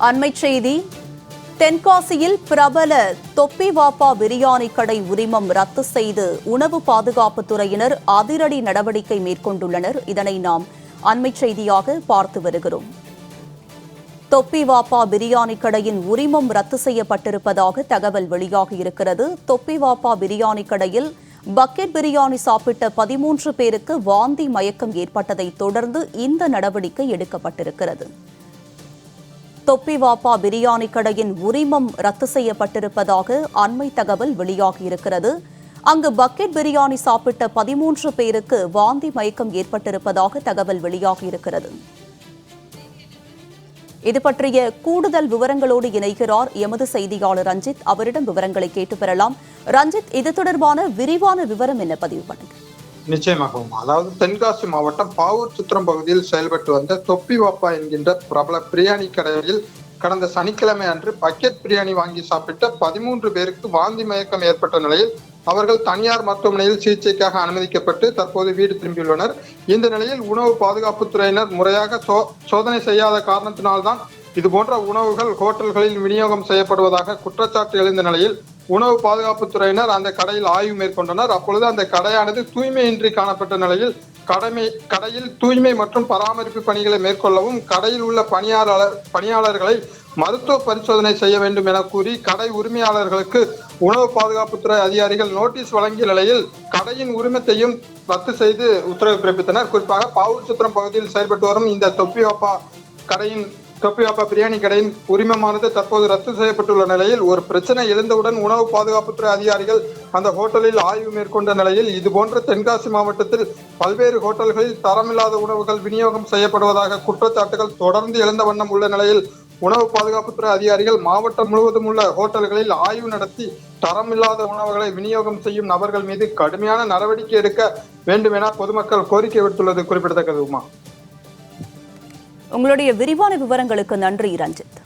அண்மைச் செய்தி. தென்காசியில் பிரபல தொப்பி வாப்பா பிரியாணி கடை உரிமம் ரத்து செய்து உணவு பாதுகாப்புத்துறையினர் அதிரடி நடவடிக்கை மேற்கொண்டுள்ளனர். இதனை நாம் அண்மைச் செய்தியாக பார்த்து வருகிறோம். தொப்பி வாப்பா பிரியாணி கடையின் உரிமம் ரத்து செய்யப்பட்டிருப்பதாக தகவல் வெளியாகியிருக்கிறது. தொப்பி வாப்பா பிரியாணி கடையில் பக்கெட் பிரியாணி சாப்பிட்ட 13 பேருக்கு வாந்தி மயக்கம் ஏற்பட்டதை தொடர்ந்து இந்த நடவடிக்கை எடுக்கப்பட்டிருக்கிறது. தொப்பி வாப்பா பிரியாணி கடையின் உரிமம் ரத்து செய்யப்பட்டிருப்பதாக அண்மை தகவல் வெளியாகியிருக்கிறது. அங்கு பக்கெட் பிரியாணி சாப்பிட்ட 13 பேருக்கு வாந்தி மயக்கம் ஏற்பட்டிருப்பதாக தகவல் வெளியாகியிருக்கிறது. இது பற்றிய கூடுதல் விவரங்களோடு இணைகிறார் எமது செய்தியாளர் ரஞ்சித். அவரிடம் விவரங்களை கேட்டு பெறலாம். ரஞ்சித், இது தொடர்பான விரிவான விவரம் என்ன? பதிவு பண்ணுங்க. நிச்சயமாகவும். அதாவது தென்காசி மாவட்டம் பாவூர் சுத்திரம் பகுதியில் செயல்பட்டு வந்த தொப்பி வாப்பா என்கின்ற பிரபல பிரியாணி கடையில் கடந்த சனிக்கிழமை அன்று பக்கெட் பிரியாணி வாங்கி சாப்பிட்ட 13 பேருக்கு வாந்தி மயக்கம் ஏற்பட்ட நிலையில் அவர்கள் தனியார் மருத்துவமனையில் சிகிச்சைக்காக அனுமதிக்கப்பட்டு தற்போது வீடு திரும்பியுள்ளனர். இந்த நிலையில் உணவு பாதுகாப்புத்துறையினர் முறையாக சோதனை செய்யாத காரணத்தினால்தான் இதுபோன்ற உணவுகள் ஹோட்டல்களில் விநியோகம் செய்யப்படுவதாக குற்றச்சாட்டு எழுந்த நிலையில் உணவு பாதுகாப்புத்துறையினர் அந்த கடையில் ஆய்வு மேற்கொண்டனர். அப்பொழுது அந்த கடையானது தூய்மையின்றி காணப்பட்ட நிலையில் கடையில் தூய்மை மற்றும் பராமரிப்பு பணிகளை மேற்கொள்ளவும் கடையில் உள்ள பணியாளர்களை மருத்துவ பரிசோதனை செய்ய வேண்டும் என கூறி கடை உரிமையாளர்களுக்கு உணவு பாதுகாப்புத்துறை அதிகாரிகள் நோட்டீஸ் வழங்கிய நிலையில் கடையின் உரிமத்தையும் ரத்து செய்து உத்தரவு பிறப்பித்தனர். குறிப்பாக பாவூர் சுத்திரம் பகுதியில் செயல்பட்டு வரும் இந்த தொப்பி வாப்பா பிரியாணி கடையின் உரிமமானது தற்போது ரத்து செய்யப்பட்டுள்ள நிலையில் ஒரு பிரச்சனை எழுந்தவுடன் உணவு பாதுகாப்புத்துறை அதிகாரிகள் அந்த ஹோட்டலில் ஆய்வு மேற்கொண்ட நிலையில் இதுபோன்ற தென்காசி மாவட்டத்தில் பல்வேறு ஹோட்டல்களில் தரமில்லாத உணவுகள் விநியோகம் செய்யப்படுவதாக குற்றச்சாட்டுகள் தொடர்ந்து எழுந்த வண்ணம் உள்ள நிலையில் உணவு பாதுகாப்புத்துறை அதிகாரிகள் மாவட்டம் முழுவதும் உள்ள ஹோட்டல்களில் ஆய்வு நடத்தி தரமில்லாத உணவுகளை விநியோகம் செய்யும் நபர்கள் மீது கடுமையான நடவடிக்கை எடுக்க வேண்டும் என பொதுமக்கள் கோரிக்கை விடுத்துள்ளது குறிப்பிடத்தக்கது. உங்களுடைய விரிவான விவரங்களுக்கு நன்றி ரஞ்சித்.